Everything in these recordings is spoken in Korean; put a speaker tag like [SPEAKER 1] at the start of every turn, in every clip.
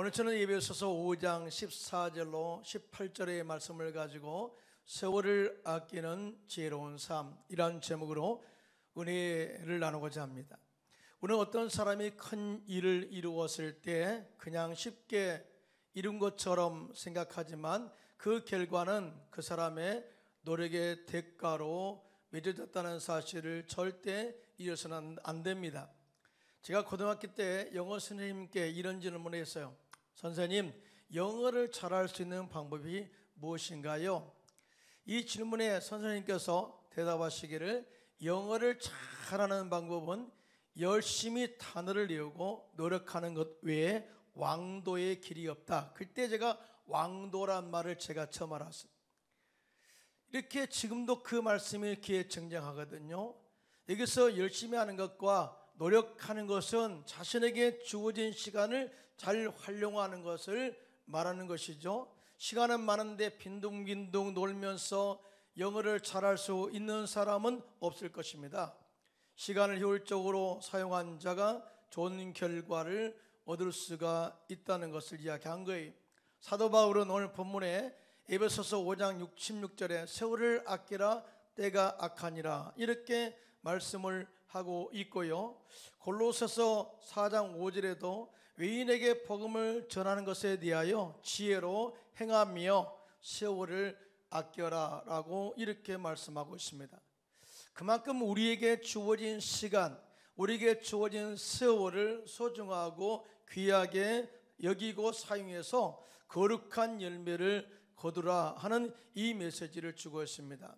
[SPEAKER 1] 오늘 저는 에베소서 5장 14절로 18절의 말씀을 가지고 세월을 아끼는 지혜로운 삶이란 제목으로 은혜를 나누고자 합니다. 우리는 어떤 사람이 큰 일을 이루었을 때 그냥 쉽게 이룬 것처럼 생각하지만 그 결과는 그 사람의 노력의 대가로 맺어졌다는 사실을 절대 잊어서는 안 됩니다. 제가 고등학교 때 영어 선생님께 이런 질문을 했어요. 선생님, 영어를 잘할 수 있는 방법이 무엇인가요? 이 질문에 선생님께서 대답하시기를 영어를 잘하는 방법은 열심히 단어를 외우고 노력하는 것 외에 왕도의 길이 없다. 그때 제가 왕도란 말을 제가 처음 알았어요. 이렇게 지금도 그 말씀이 귀에 정정하거든요. 여기서 열심히 하는 것과 노력하는 것은 자신에게 주어진 시간을 잘 활용하는 것을 말하는 것이죠. 시간은 많은데 빈둥빈둥 놀면서 영어를 잘할 수 있는 사람은 없을 것입니다. 시간을 효율적으로 사용한 자가 좋은 결과를 얻을 수가 있다는 것을 이야기한 거예요. 사도 바울은 오늘 본문에 에베소서 5장 16절에 세월을 아끼라 때가 악하니라 이렇게 말씀을 하고 있고요. 골로새서 4장 5절에도 외인에게 복음을 전하는 것에 대하여 지혜로 행하며 세월을 아껴라 라고 이렇게 말씀하고 있습니다. 그만큼 우리에게 주어진 시간, 우리에게 주어진 세월을 소중하고 귀하게 여기고 사용해서 거룩한 열매를 거두라 하는 이 메시지를 주고 있습니다.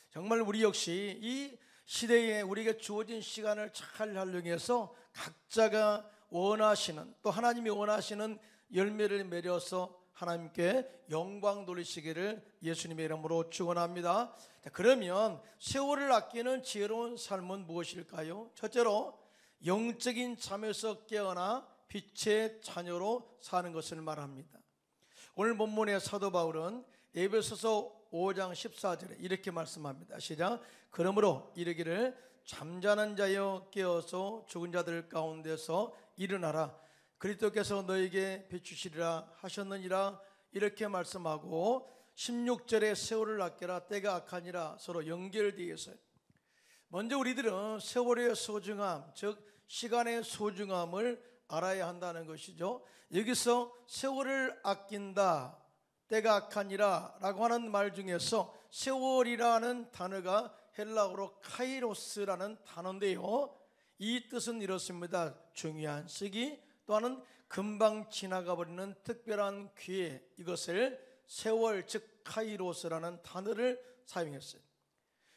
[SPEAKER 1] 정말 우리 역시 이 시대에 우리에게 주어진 시간을 잘 활용해서 각자가 원하시는 또 하나님이 원하시는 열매를 맺어서 하나님께 영광 돌리시기를 예수님의 이름으로 축원합니다. 그러면 세월을 아끼는 지혜로운 삶은 무엇일까요? 첫째로 영적인 잠에서 깨어나 빛의 자녀로 사는 것을 말합니다. 오늘 본문의 사도 바울은 에베소서 5장 14절에 이렇게 말씀합니다. 시작. 그러므로 이르기를 잠자는 자여 깨어서 죽은 자들 가운데서 일어나라. 그리스도께서 너에게 비추시리라 하셨느니라 이렇게 말씀하고 16절에 세월을 아껴라 때가 악하니라 서로 연결되어 있어요. 먼저 우리들은 세월의 소중함, 즉 시간의 소중함을 알아야 한다는 것이죠. 여기서 세월을 아낀다, 때가 악하니라 라고 하는 말 중에서 세월이라는 단어가 헬라어로 카이로스라는 단어인데요, 이 뜻은 이렇습니다. 중요한 시기 또한 금방 지나가 버리는 특별한 기회, 이것을 세월 즉 카이로스라는 단어를 사용했어요.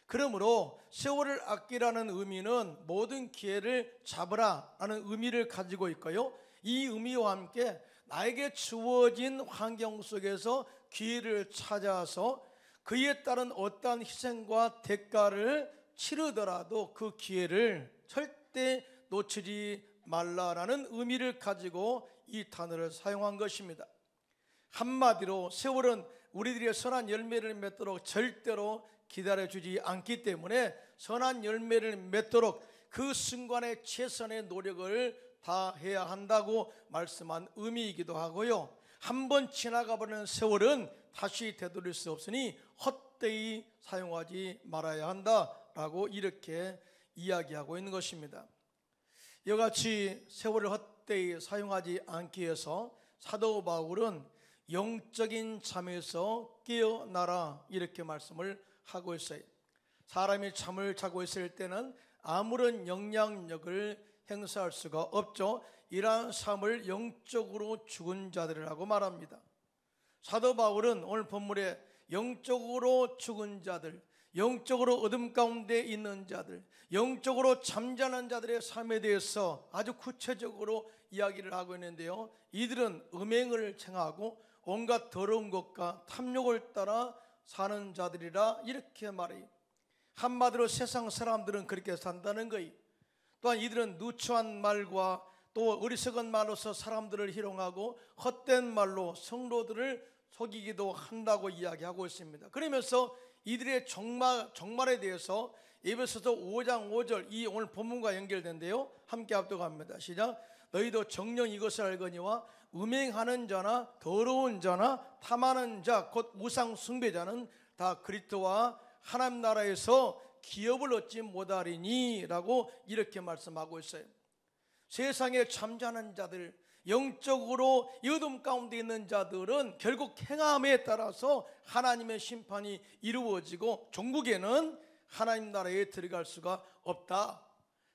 [SPEAKER 1] 그러므로 세월을 아끼라는 의미는 모든 기회를 잡으라 라는 의미를 가지고 있고요, 이 의미와 함께 나에게 주어진 환경 속에서 기회를 찾아서 그에 따른 어떠한 희생과 대가를 치르더라도 그 기회를 절대 놓치지 말라라는 의미를 가지고 이 단어를 사용한 것입니다. 한마디로 세월은 우리들의 선한 열매를 맺도록 절대로 기다려주지 않기 때문에 선한 열매를 맺도록 그 순간에 최선의 노력을 다해야 한다고 말씀한 의미이기도 하고요, 한번 지나가 버리는 세월은 다시 되돌릴 수 없으니 헛되이 사용하지 말아야 한다라고 이렇게 이야기하고 있는 것입니다. 이같이 세월을 헛되이 사용하지 않기 위해서 사도 바울은 영적인 잠에서 깨어나라 이렇게 말씀을 하고 있어요. 사람이 잠을 자고 있을 때는 아무런 영향력을 행사할 수가 없죠. 이러한 삶을 영적으로 죽은 자들이라고 말합니다. 사도 바울은 오늘 본문에 영적으로 죽은 자들, 영적으로 어둠 가운데 있는 자들, 영적으로 잠자는 자들의 삶에 대해서 아주 구체적으로 이야기를 하고 있는데요, 이들은 음행을 행하고 온갖 더러운 것과 탐욕을 따라 사는 자들이라 이렇게 말해요. 한마디로 세상 사람들은 그렇게 산다는 거예요. 또한 이들은 누추한 말과 또 어리석은 말로서 사람들을 희롱하고 헛된 말로 성도들을 속이기도 한다고 이야기하고 있습니다. 그러면서 이들의 종말에 대해서 에베소서 5장 5절 이 오늘 본문과 연결된데요, 함께 합독합니다. 시작. 너희도 정녕 이것을 알거니와 음행하는 자나 더러운 자나 탐하는 자 곧 우상 숭배자는 다 그리스도와 하나님 나라에서 기업을 얻지 못하리니 라고 이렇게 말씀하고 있어요. 세상에 잠자는 자들, 영적으로 어둠 가운데 있는 자들은 결국 행함에 따라서 하나님의 심판이 이루어지고 종국에는 하나님 나라에 들어갈 수가 없다.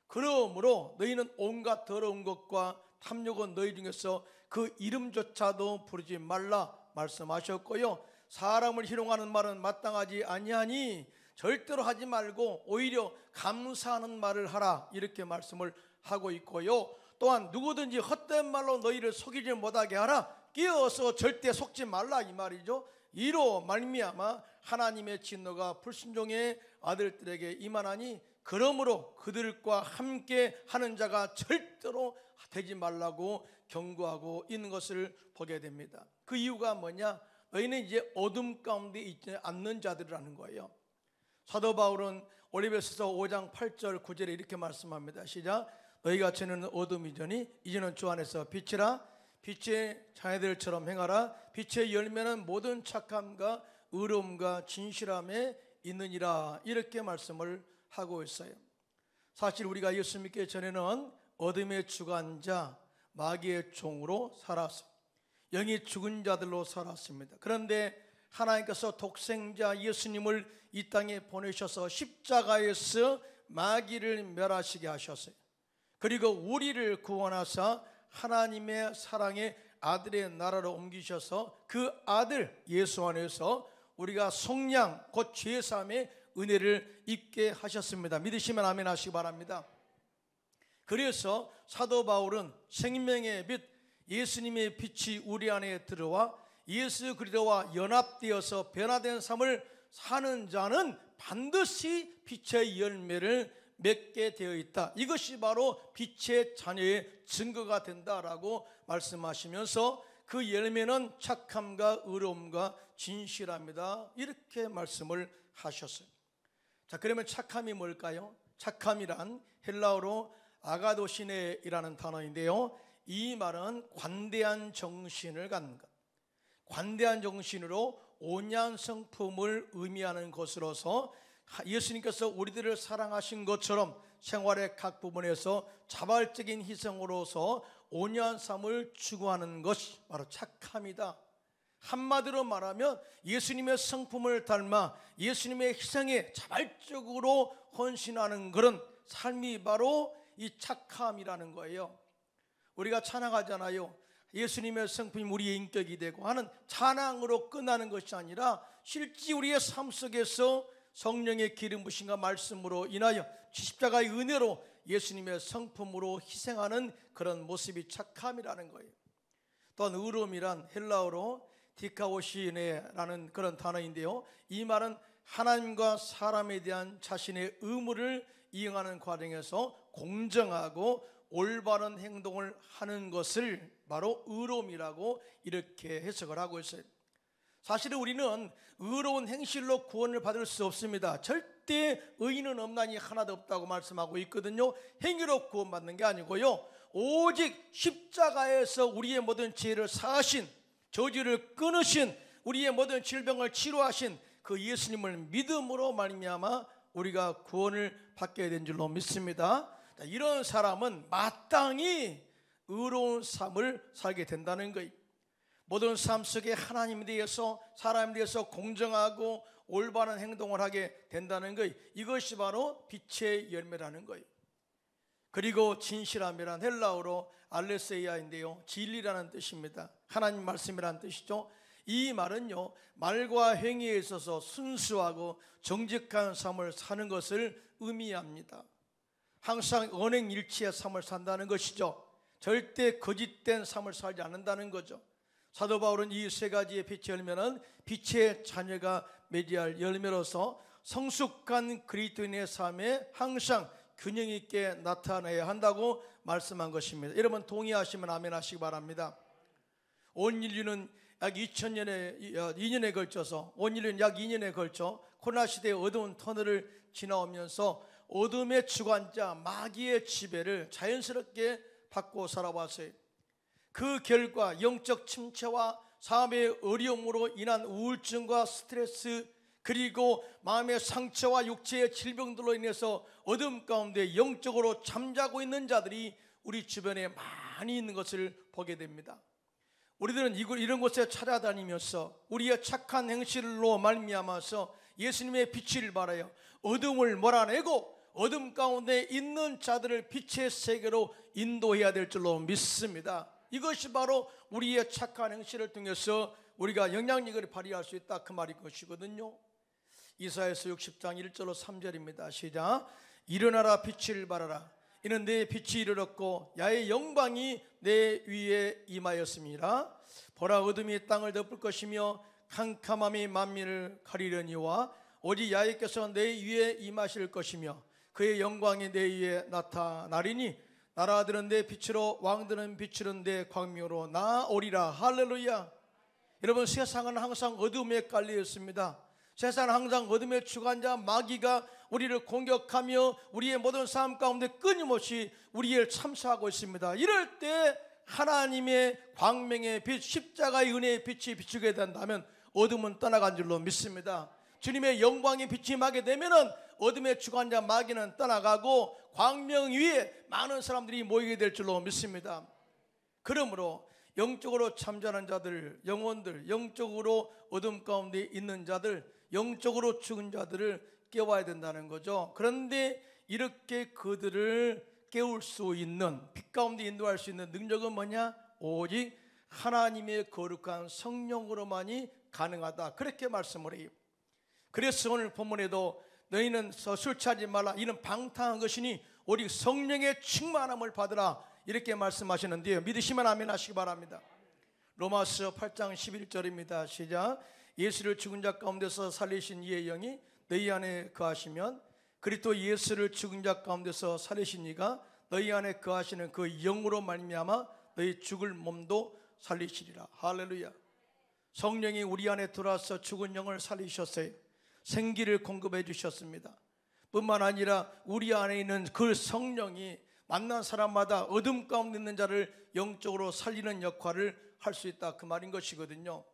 [SPEAKER 1] 그러므로 너희는 온갖 더러운 것과 탐욕은 너희 중에서 그 이름조차도 부르지 말라 말씀하셨고요. 사람을 희롱하는 말은 마땅하지 아니하니 절대로 하지 말고 오히려 감사하는 말을 하라 이렇게 말씀을 하고 있고요. 또한 누구든지 헛된 말로 너희를 속이지 못하게 하라. 끼어서 절대 속지 말라 이 말이죠. 이로 말미암아 하나님의 진노가 불순종의 아들들에게 임하나니 그러므로 그들과 함께 하는 자가 절대로 되지 말라고 경고하고 있는 것을 보게 됩니다. 그 이유가 뭐냐? 너희는 이제 어둠 가운데 있지 않는 자들이라는 거예요. 사도 바울은 올리베스서 5장 8절 9절에 이렇게 말씀합니다. 시작. 너희가 전에는 어둠이더니 이제는 주 안에서 빛이라. 빛의 자녀들처럼 행하라. 빛의 열매는 모든 착함과 의로움과 진실함에 있느니라. 이렇게 말씀을 하고 있어요. 사실 우리가 예수 믿기 전에는 어둠의 주관자 마귀의 종으로 살았습니다. 영이 죽은 자들로 살았습니다. 그런데 하나님께서 독생자 예수님을 이 땅에 보내셔서 십자가에서 마귀를 멸하시게 하셨어요. 그리고 우리를 구원하사 하나님의 사랑의 아들의 나라로 옮기셔서 그 아들 예수 안에서 우리가 속량 곧 죄사함의 은혜를 입게 하셨습니다. 믿으시면 아멘 하시기 바랍니다. 그래서 사도 바울은 생명의 빛 예수님의 빛이 우리 안에 들어와 예수 그리스도와 연합되어서 변화된 삶을 사는 자는 반드시 빛의 열매를 맺게 되어 있다. 이것이 바로 빛의 자녀의 증거가 된다라고 말씀하시면서 그 열매는 착함과 의로움과 진실함이다. 이렇게 말씀을 하셨어요. 자, 그러면 착함이 뭘까요? 착함이란 헬라어로 아가도시네이라는 단어인데요. 이 말은 관대한 정신을 갖는 것, 관대한 정신으로 온유한 성품을 의미하는 것으로서 예수님께서 우리들을 사랑하신 것처럼 생활의 각 부분에서 자발적인 희생으로서 온유한 삶을 추구하는 것이 바로 착함이다. 한마디로 말하면 예수님의 성품을 닮아 예수님의 희생에 자발적으로 헌신하는 그런 삶이 바로 이 착함이라는 거예요. 우리가 찬양하잖아요. 예수님의 성품이 우리의 인격이 되고 하는 찬양으로 끝나는 것이 아니라 실제 우리의 삶 속에서 성령의 기름 부심과 말씀으로 인하여 십자가의 은혜로 예수님의 성품으로 희생하는 그런 모습이 착함이라는 거예요. 또한 의로움이란 헬라어로 디카오시네라는 그런 단어인데요. 이 말은 하나님과 사람에 대한 자신의 의무를 이행하는 과정에서 공정하고 올바른 행동을 하는 것을 바로 의로움이라고 이렇게 해석을 하고 있어요. 사실은 우리는 의로운 행실로 구원을 받을 수 없습니다. 절대 의인은 없나니 하나도 없다고 말씀하고 있거든요. 행위로 구원받는 게 아니고요, 오직 십자가에서 우리의 모든 죄를 사하신, 저주를 끊으신, 우리의 모든 질병을 치료하신 그 예수님을 믿음으로 말미암아 우리가 구원을 받게 된 줄로 믿습니다. 이런 사람은 마땅히 의로운 삶을 살게 된다는 거예요. 모든 삶 속에 하나님에 대해서, 사람에 대해서 공정하고 올바른 행동을 하게 된다는 거예요. 이것이 바로 빛의 열매라는 거예요. 그리고 진실함이란 헬라어로 알레세이아인데요, 진리라는 뜻입니다. 하나님 말씀이라는 뜻이죠. 이 말은요, 말과 행위에 있어서 순수하고 정직한 삶을 사는 것을 의미합니다. 항상 언행일치의 삶을 산다는 것이죠. 절대 거짓된 삶을 살지 않는다는 거죠. 사도 바울은 이 세 가지의 빛의 열매는 빛의 자녀가 맺어야 열매로서 성숙한 그리스도인의 삶에 항상 균형 있게 나타나야 한다고 말씀한 것입니다. 여러분 동의하시면 아멘 하시기 바랍니다. 온 인류는 약 2년에 걸쳐서 코로나 시대의 어두운 터널을 지나오면서 어둠의 주관자 마귀의 지배를 자연스럽게 받고 살아왔어요. 그 결과 영적 침체와 삶의 어려움으로 인한 우울증과 스트레스, 그리고 마음의 상처와 육체의 질병들로 인해서 어둠 가운데 영적으로 잠자고 있는 자들이 우리 주변에 많이 있는 것을 보게 됩니다. 우리들은 이런 곳에 찾아다니면서 우리의 착한 행실로 말미암아서 예수님의 빛을 발하여 어둠을 몰아내고 어둠 가운데 있는 자들을 빛의 세계로 인도해야 될 줄로 믿습니다. 이것이 바로 우리의 착한 행실을 통해서 우리가 영향력을 발휘할 수 있다, 그 말인 것이거든요. 이사야서 60장 1절로 3절입니다. 시작. 일어나라, 빛을 발하라. 이는 내 빛이 이르렀고 야의 영광이 내 위에 임하였습니다. 보라, 어둠이 땅을 덮을 것이며 캄캄함이 만민을 가리려니와 오직 야훼께서 내 위에 임하실 것이며 그의 영광이 내 위에 나타나리니 나라들은 내 빛으로 왕들은 빛으로 내 광명으로 나오리라. 할렐루야. 여러분, 세상은 항상 어둠에 깔려 있습니다. 세상은 항상 어둠의 주관자 마귀가 우리를 공격하며 우리의 모든 삶 가운데 끊임없이 우리를 참사하고 있습니다. 이럴 때 하나님의 광명의 빛, 십자가의 은혜의 빛이 비추게 된다면 어둠은 떠나간 줄로 믿습니다. 주님의 영광의 빛이 임하게 되면은 어둠의 주관자 마귀는 떠나가고 광명 위에 많은 사람들이 모이게 될 줄로 믿습니다. 그러므로 영적으로 잠자는 자들, 영혼들, 영적으로 어둠 가운데 있는 자들, 영적으로 죽은 자들을 깨워야 된다는 거죠. 그런데 이렇게 그들을 깨울 수 있는, 빛 가운데 인도할 수 있는 능력은 뭐냐? 오직 하나님의 거룩한 성령으로만이 가능하다, 그렇게 말씀을 해요. 그래서 오늘 본문에도 너희는 술 취하지 말라, 이는 방탕한 것이니 오직 성령의 충만함을 받으라, 이렇게 말씀하시는데요. 믿으시면 아멘 하시기 바랍니다. 로마서 8장 11절입니다. 시작. 예수를 죽은 자 가운데서 살리신 이의 영이 너희 안에 거하시면 그리스도 예수를 죽은 자 가운데서 살리신 이가 너희 안에 거하시는 그 영으로 말미암아 너희 죽을 몸도 살리시리라. 할렐루야. 성령이 우리 안에 들어와서 죽은 영을 살리셨어요. 생기를 공급해 주셨습니다. 뿐만 아니라 우리 안에 있는 그 성령이 만난 사람마다 어둠 가운데 있는 자를 영적으로 살리는 역할을 할 수 있다, 그 말인 것이거든요.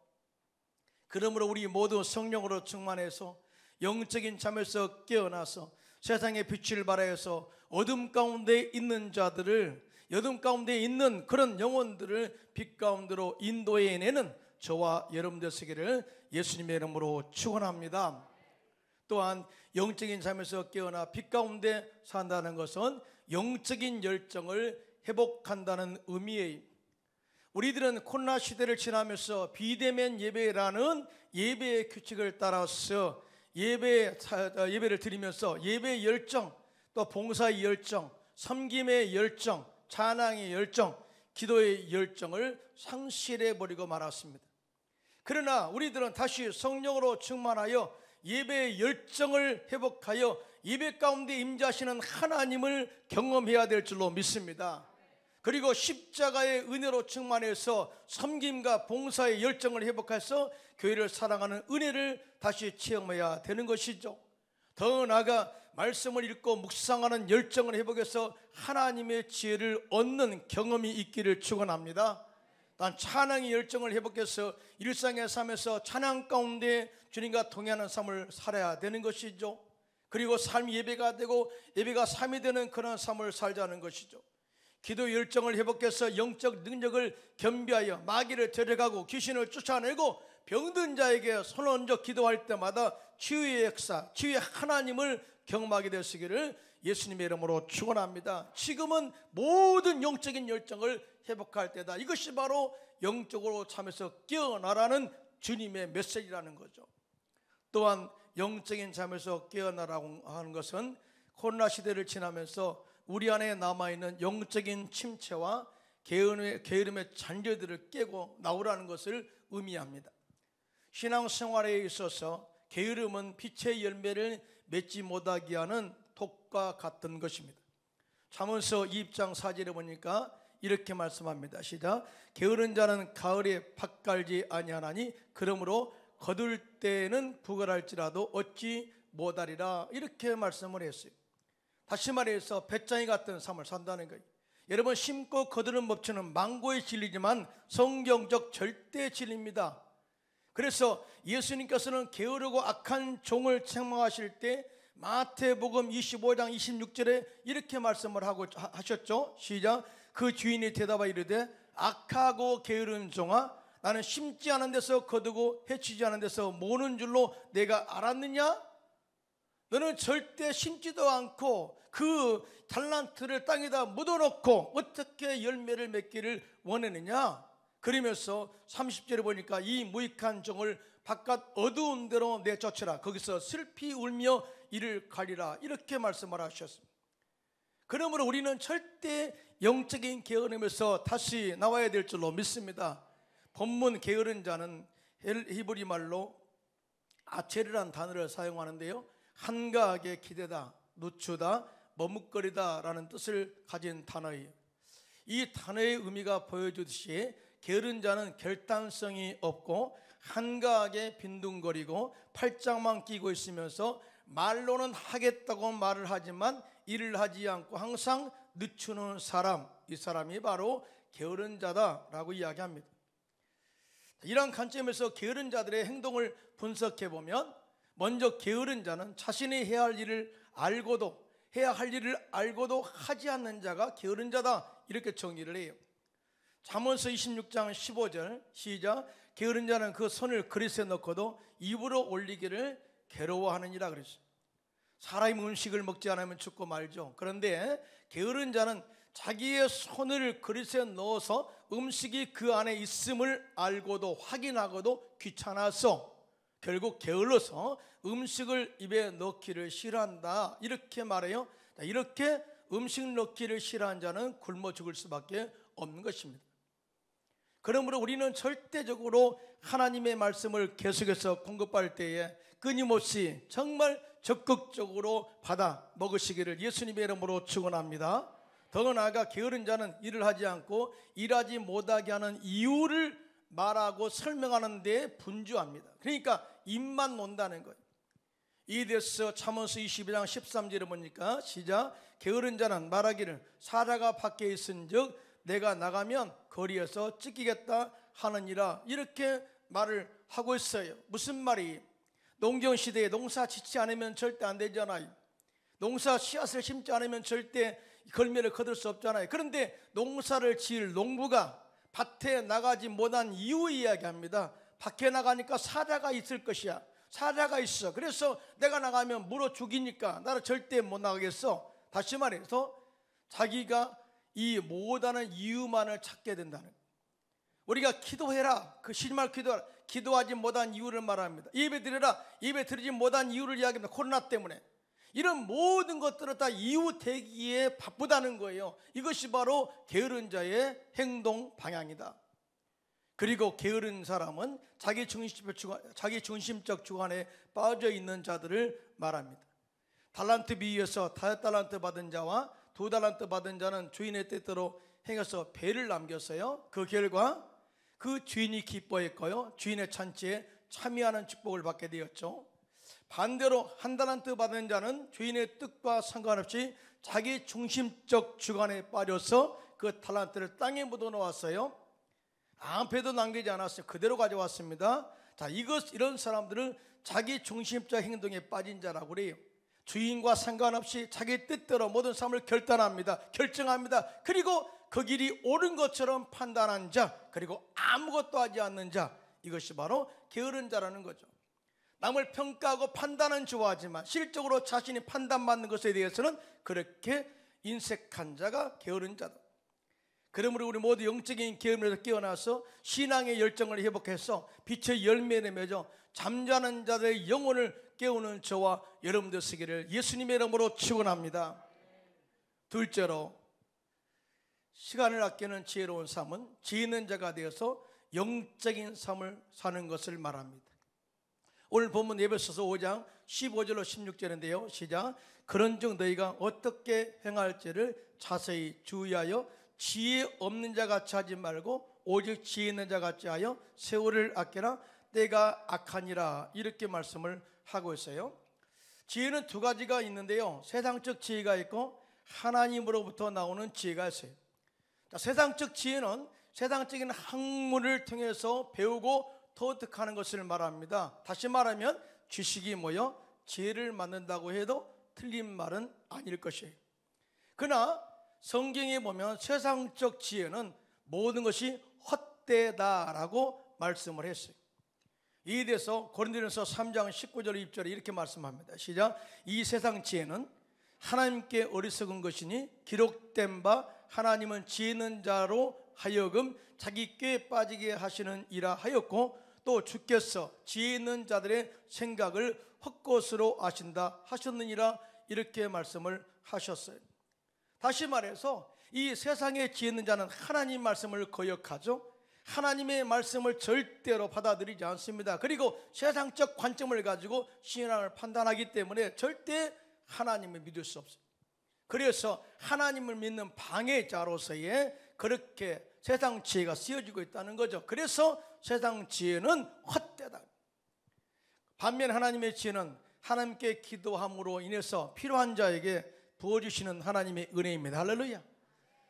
[SPEAKER 1] 그러므로 우리 모두 성령으로 충만해서 영적인 잠에서 깨어나서 세상의 빛을 발하여서 어둠 가운데 있는 자들을, 어둠 가운데 있는 그런 영혼들을 빛 가운데로 인도해내는 저와 여러분들 되시기를 예수님의 이름으로 축원합니다. 또한 영적인 잠에서 깨어나 빛 가운데 산다는 것은 영적인 열정을 회복한다는 의미예요. 우리들은 코로나 시대를 지나면서 비대면 예배라는 예배의 규칙을 따라서 예배를 드리면서 예배의 열정, 또 봉사의 열정, 섬김의 열정, 찬양의 열정, 기도의 열정을 상실해버리고 말았습니다. 그러나 우리들은 다시 성령으로 충만하여 예배의 열정을 회복하여 예배 가운데 임재하시는 하나님을 경험해야 될 줄로 믿습니다. 그리고 십자가의 은혜로 충만해서 섬김과 봉사의 열정을 회복해서 교회를 사랑하는 은혜를 다시 체험해야 되는 것이죠. 더 나아가 말씀을 읽고 묵상하는 열정을 회복해서 하나님의 지혜를 얻는 경험이 있기를 축원합니다. 단 찬양의 열정을 회복해서 일상의 삶에서 찬양 가운데 주님과 동행하는 삶을 살아야 되는 것이죠. 그리고 삶이 예배가 되고 예배가 삶이 되는 그런 삶을 살자는 것이죠. 기도 열정을 회복해서 영적 능력을 겸비하여 마귀를 데려가고 귀신을 쫓아내고 병든 자에게 손 얹어 기도할 때마다 치유의 역사, 치유의 하나님을 경험하게 되시기를 예수님의 이름으로 축원합니다. 지금은 모든 영적인 열정을 회복할 때다. 이것이 바로 영적으로 잠에서 깨어나라는 주님의 메시지라는 거죠. 또한 영적인 잠에서 깨어나라고 하는 것은 코로나 시대를 지나면서 우리 안에 남아있는 영적인 침체와 게으름의 잔재들을 깨고 나오라는 것을 의미합니다. 신앙생활에 있어서 게으름은 빛의 열매를 맺지 못하게 하는 독과 같은 것입니다. 잠언서 2장 4절에 보니까 이렇게 말씀합니다. 시작. 게으른 자는 가을에 밭 갈지 아니하나니 그러므로 거둘 때는 부걸할지라도 얻지 못하리라, 이렇게 말씀을 했어요. 다시 말해서 배짱이 같은 삶을 산다는 거예요. 여러분, 심고 거두는 법칙은 망고의 진리지만 성경적 절대 진리입니다. 그래서 예수님께서는 게으르고 악한 종을 책망하실 때 마태복음 25장 26절에 이렇게 말씀을 하셨죠. 시작. 그 주인이 대답하여 이르되 악하고 게으른 종아, 나는 심지 않은 데서 거두고 해치지 않은 데서 모는 줄로 내가 알았느냐? 너는 절대 심지도 않고 그 달란트를 땅에다 묻어놓고 어떻게 열매를 맺기를 원하느냐? 그러면서 30절에 보니까 이 무익한 종을 바깥 어두운 데로 내쫓으라. 거기서 슬피 울며 이를 가리라. 이렇게 말씀을 하셨습니다. 그러므로 우리는 절대 영적인 게으름에서 다시 나와야 될 줄로 믿습니다. 본문 게으른 자는 히브리 말로 아체르란 단어를 사용하는데요, 한가하게 기대다, 늦추다, 머뭇거리다 라는 뜻을 가진 단어예요. 이 단어의 의미가 보여주듯이 게으른 자는 결단성이 없고 한가하게 빈둥거리고 팔짱만 끼고 있으면서 말로는 하겠다고 말을 하지만 일을 하지 않고 항상 늦추는 사람, 이 사람이 바로 게으른 자다라고 이야기합니다. 이러한 관점에서 게으른 자들의 행동을 분석해 보면, 먼저 게으른 자는 자신이 해야 할 일을 알고도 하지 않는 자가 게으른 자다, 이렇게 정의를 해요. 잠언서 26장 15절 시작. 게으른 자는 그 손을 그릇에 넣고도 입으로 올리기를 괴로워하느니라 그랬어요. 사람이 음식을 먹지 않으면 죽고 말죠. 그런데 게으른 자는 자기의 손을 그릇에 넣어서 음식이 그 안에 있음을 알고도 확인하고도 귀찮아서 결국 게을러서 음식을 입에 넣기를 싫어한다, 이렇게 말해요. 이렇게 음식 넣기를 싫어한 자는 굶어 죽을 수밖에 없는 것입니다. 그러므로 우리는 절대적으로 하나님의 말씀을 계속해서 공급할 때에 끊임없이 정말 적극적으로 받아 먹으시기를 예수님의 이름으로 축원합니다. 더 나아가 게으른 자는 일을 하지 않고 일하지 못하게 하는 이유를 말하고 설명하는 데 분주합니다. 그러니까 입만 논다는 거예요. 이데서 잠언서 22장 13절에 보니까 시작. 게으른 자는 말하기를 사자가 밖에 있은즉 내가 나가면 거리에서 찢기겠다 하느니라, 이렇게 말을 하고 있어요. 무슨 말이? 농경시대에 농사 짓지 않으면 절대 안 되잖아요. 농사 씨앗을 심지 않으면 절대 걸매를 거둘 수 없잖아요. 그런데 농사를 지을 농부가 밭에 나가지 못한 이유 이야기합니다. 밖에 나가니까 사자가 있을 것이야. 사자가 있어. 그래서 내가 나가면 물어 죽이니까 나를 절대 못 나가겠어. 다시 말해서 자기가 이 못하는 이유만을 찾게 된다는 거예요. 우리가 기도해라, 그 실말 기도하라, 기도하지 못한 이유를 말합니다. 예배 드려라, 예배 드리지 못한 이유를 이야기합니다. 코로나 때문에. 이런 모든 것들은 다 이유 대기에 바쁘다는 거예요. 이것이 바로 게으른 자의 행동 방향이다. 그리고 게으른 사람은 자기 중심적 주관에 빠져 있는 자들을 말합니다. 달란트 비유에서 5달란트 받은 자와 2달란트 받은 자는 주인의 뜻대로 행해서 배를 남겼어요. 그 결과 그 주인이 기뻐했고요, 주인의 잔치에 참여하는 축복을 받게 되었죠. 반대로 1달란트 받은 자는 주인의 뜻과 상관없이 자기 중심적 주관에 빠져서 그 달란트를 땅에 묻어 놓았어요. 아무 배도 남기지 않았어요. 그대로 가져왔습니다. 자, 이런 사람들은 자기 중심적 행동에 빠진 자라고 그래요. 주인과 상관없이 자기 뜻대로 모든 삶을 결정합니다. 그리고 그 길이 옳은 것처럼 판단한 자, 그리고 아무것도 하지 않는 자, 이것이 바로 게으른 자라는 거죠. 남을 평가하고 판단은 좋아하지만 실적으로 자신이 판단받는 것에 대해서는 그렇게 인색한 자가 게으른 자다. 그러므로 우리 모두 영적인 게으름에서 깨어나서 신앙의 열정을 회복해서 빛의 열매를 맺어 잠자는 자들의 영혼을 깨우는 저와 여러분들 되시기를 예수님의 이름으로 축원합니다. 둘째로, 시간을 아끼는 지혜로운 삶은 지혜 있는 자가 되어서 영적인 삶을 사는 것을 말합니다. 오늘 본문 에베소서 5장 15절로 16절인데요 시작. 그런즉 너희가 어떻게 행할지를 자세히 주의하여 지혜 없는 자 같이 하지 말고 오직 지혜 있는 자 같이 하여 세월을 아끼라, 때가 악하니라, 이렇게 말씀을 하고 있어요. 지혜는 2가지가 있는데요, 세상적 지혜가 있고 하나님으로부터 나오는 지혜가 있어요. 세상적 지혜는 세상적인 학문을 통해서 배우고 터득하는 것을 말합니다. 다시 말하면 지식이 뭐요? 지혜를 만든다고 해도 틀린 말은 아닐 것이에요. 그러나 성경에 보면 세상적 지혜는 모든 것이 헛되다라고 말씀을 했어요. 이에 대해서 고린도전서 3장 19절 20절에 이렇게 말씀합니다. 시작. 이 세상 지혜는 하나님께 어리석은 것이니 기록된 바 하나님은 지혜 있는 자로 하여금 자기 꾀에 빠지게 하시는 이라 하였고 또 주께서 지혜 있는 자들의 생각을 헛것으로 아신다 하셨느니라 이렇게 말씀을 하셨어요. 다시 말해서 이 세상에 지혜 있는 자는 하나님 말씀을 거역하죠. 하나님의 말씀을 절대로 받아들이지 않습니다. 그리고 세상적 관점을 가지고 신앙을 판단하기 때문에 절대 하나님을 믿을 수 없어요. 그래서 하나님을 믿는 방해자로서의 그렇게 세상 지혜가 쓰여지고 있다는 거죠. 그래서 세상 지혜는 헛되다. 반면 하나님의 지혜는 하나님께 기도함으로 인해서 필요한 자에게 부어주시는 하나님의 은혜입니다. 할렐루야.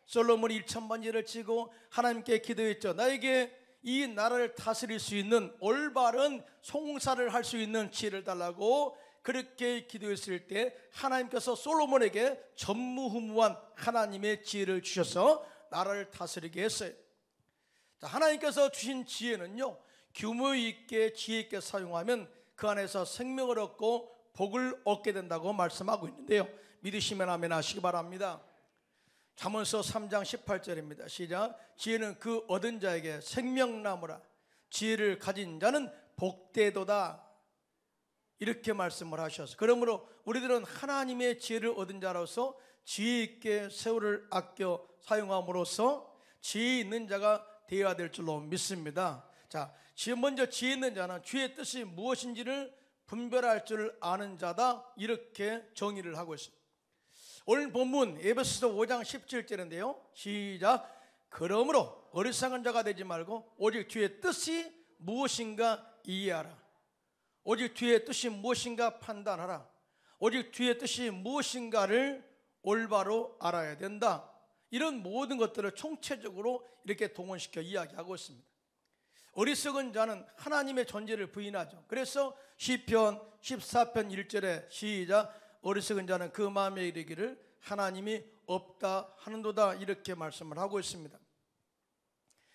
[SPEAKER 1] 솔로몬이 1000번제를 지고 하나님께 기도했죠. 나에게 이 나라를 다스릴 수 있는 올바른 송사를 할 수 있는 지혜를 달라고 그렇게 기도했을 때 하나님께서 솔로몬에게 전무후무한 하나님의 지혜를 주셔서 나라를 다스리게 했어요. 자, 하나님께서 주신 지혜는요, 규모 있게 지혜 있게 사용하면 그 안에서 생명을 얻고 복을 얻게 된다고 말씀하고 있는데요, 믿으시면 아멘 하시기 바랍니다. 잠언서 3장 18절입니다. 시작. 지혜는 그 얻은 자에게 생명나무라. 지혜를 가진 자는 복되도다. 이렇게 말씀을 하셔서, 그러므로 우리들은 하나님의 지혜를 얻은 자로서 지혜 있게 세월을 아껴 사용함으로써 지혜 있는 자가 되어야 될 줄로 믿습니다. 자, 먼저 지혜 있는 자는 주의 뜻이 무엇인지를 분별할 줄 아는 자다, 이렇게 정의를 하고 있습니다. 오늘 본문 에베소서 5장 17절인데요, 시작. 그러므로 어리석은 자가 되지 말고 오직 주의 뜻이 무엇인가 이해하라. 오직 주의 뜻이 무엇인가 판단하라. 오직 주의 뜻이 무엇인가를 올바로 알아야 된다. 이런 모든 것들을 총체적으로 이렇게 동원시켜 이야기하고 있습니다. 어리석은 자는 하나님의 존재를 부인하죠. 그래서 시편 14편 1절에 시작. 어리석은 자는 그 마음에 이르기를 하나님이 없다 하는도다, 이렇게 말씀을 하고 있습니다.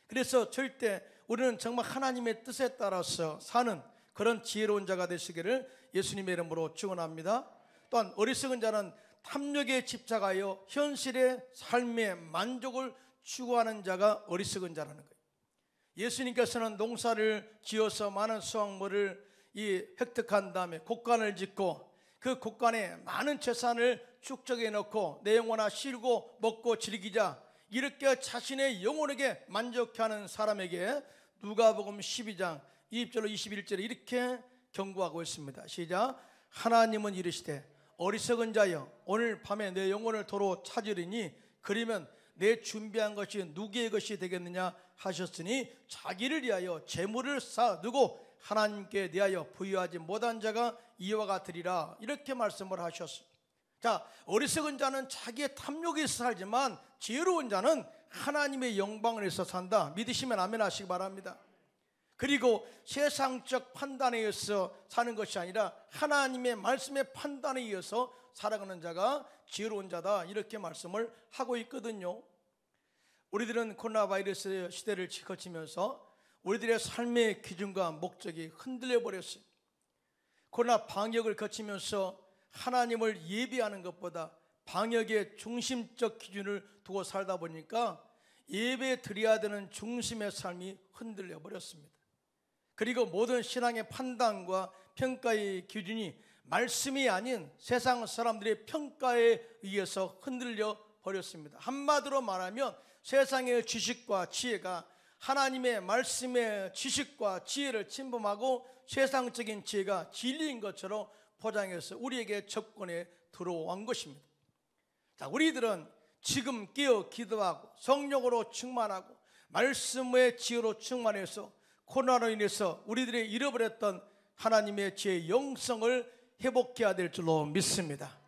[SPEAKER 1] 그래서 절대 우리는 정말 하나님의 뜻에 따라서 사는 그런 지혜로운 자가 되시기를 예수님의 이름으로 축원합니다. 또한 어리석은 자는 탐욕에 집착하여 현실의 삶의 만족을 추구하는 자가 어리석은 자라는 거예요. 예수님께서는 농사를 지어서 많은 수확물을 획득한 다음에 곡간을 짓고 그 곡간에 많은 재산을 축적해 놓고 내 영혼아 쉬고 먹고 즐기자, 이렇게 자신의 영혼에게 만족하는 사람에게 누가복음 12장 20절로 21절에 이렇게 경고하고 있습니다. 시작. 하나님은 이르시되 어리석은 자여 오늘 밤에 내 영혼을 도로 찾으리니 그러면 내 준비한 것이 누구의 것이 되겠느냐 하셨으니 자기를 위하여 재물을 쌓아두고 하나님께 대하여 부유하지 못한 자가 이와 같으리라, 이렇게 말씀을 하셨습니다. 자, 어리석은 자는 자기의 탐욕에 있어 살지만 지혜로운 자는 하나님의 영광을 위해서 산다. 믿으시면 아멘 하시기 바랍니다. 그리고 세상적 판단에 의해서 사는 것이 아니라 하나님의 말씀의 판단에 의해서 살아가는 자가 지혜로운 자다, 이렇게 말씀을 하고 있거든요. 우리들은 코로나 바이러스 시대를 거치면서 우리들의 삶의 기준과 목적이 흔들려 버렸어요. 코로나 방역을 거치면서 하나님을 예배하는 것보다 방역의 중심적 기준을 두고 살다 보니까 예배 드려야 되는 중심의 삶이 흔들려 버렸습니다. 그리고 모든 신앙의 판단과 평가의 기준이 말씀이 아닌 세상 사람들의 평가에 의해서 흔들려 버렸습니다. 한마디로 말하면 세상의 지식과 지혜가 하나님의 말씀의 지식과 지혜를 침범하고 세상적인 지혜가 진리인 것처럼 포장해서 우리에게 접근해 들어온 것입니다. 자, 우리들은 지금 깨어 기도하고 성령으로 충만하고 말씀의 지혜로 충만해서 코로나로 인해서 우리들의 잃어버렸던 하나님의 지혜의 영성을 회복해야 될 줄로 믿습니다.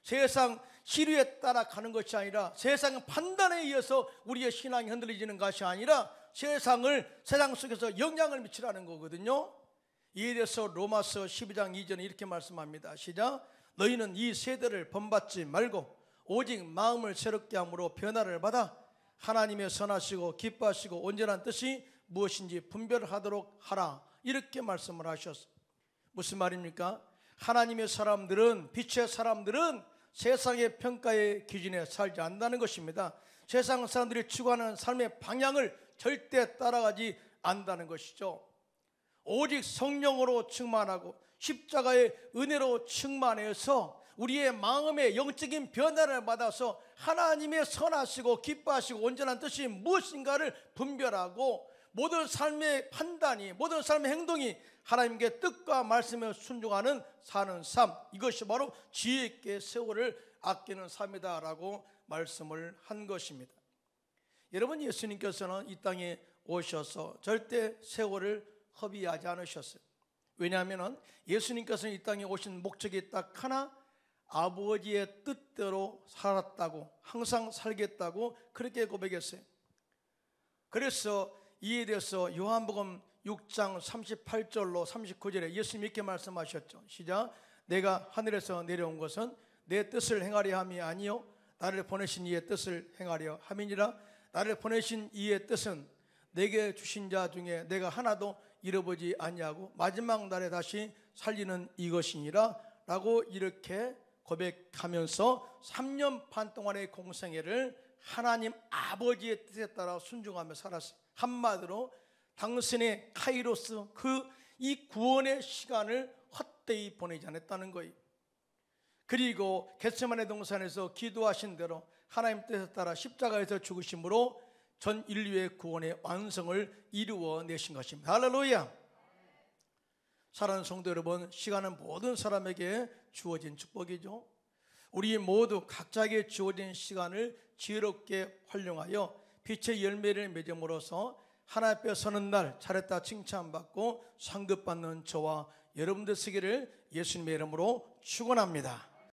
[SPEAKER 1] 세상 시류에 따라 가는 것이 아니라 세상 판단에 의해서 우리의 신앙이 흔들리지는 것이 아니라 세상 속에서 영향을 미치라는 거거든요. 이에 대해서 로마서 12장 2절에 이렇게 말씀합니다. 시작. 너희는 이 세대를 본받지 말고 오직 마음을 새롭게 함으로 변화를 받아 하나님의 선하시고 기뻐하시고 온전한 뜻이 무엇인지 분별하도록 하라. 이렇게 말씀을 하셨어요. 무슨 말입니까? 하나님의 사람들은, 빛의 사람들은 세상의 평가의 기준에 살지 않는다는 것입니다. 세상 사람들이 추구하는 삶의 방향을 절대 따라가지 않는다는 것이죠. 오직 성령으로 충만하고 십자가의 은혜로 충만해서 우리의 마음의 영적인 변화를 받아서 하나님의 선하시고 기뻐하시고 온전한 뜻이 무엇인가를 분별하고 모든 삶의 판단이, 모든 삶의 행동이 하나님께 뜻과 말씀에 순종하는 사는 삶, 이것이 바로 지혜 있게 세월을 아끼는 삶이다라고 말씀을 한 것입니다. 여러분, 예수님께서는 이 땅에 오셔서 절대 세월을 허비하지 않으셨어요. 왜냐하면 예수님께서는 이 땅에 오신 목적이 딱 하나, 아버지의 뜻대로 살았다고, 항상 살겠다고 그렇게 고백했어요. 그래서 이에 대해서 요한복음 6장 38절로 39절에 예수님이 이렇게 말씀하셨죠. 시작. 내가 하늘에서 내려온 것은 내 뜻을 행하려 함이 아니요 나를 보내신 이의 뜻을 행하려 함이니라. 나를 보내신 이의 뜻은 내게 주신 자 중에 내가 하나도 잃어보지 아니하고 마지막 날에 다시 살리는 이것이니라 라고 이렇게 고백하면서 3년 반 동안의 공생애를 하나님 아버지의 뜻에 따라 순종하며 살았어요. 한마디로 당신의 카이로스, 이 구원의 시간을 헛되이 보내지 않았다는 거예요. 그리고 겟세마네 동산에서 기도하신 대로 하나님 뜻에 따라 십자가에서 죽으심으로 전 인류의 구원의 완성을 이루어내신 것입니다. 할렐루야. 사랑하는 성도 여러분, 시간은 모든 사람에게 주어진 축복이죠. 우리 모두 각자에게 주어진 시간을 지혜롭게 활용하여 빛의 열매를 맺음으로써 하나님 앞에 서는 날 잘했다 칭찬받고 상급받는 저와 여러분들 되기를 예수님의 이름으로 축원합니다.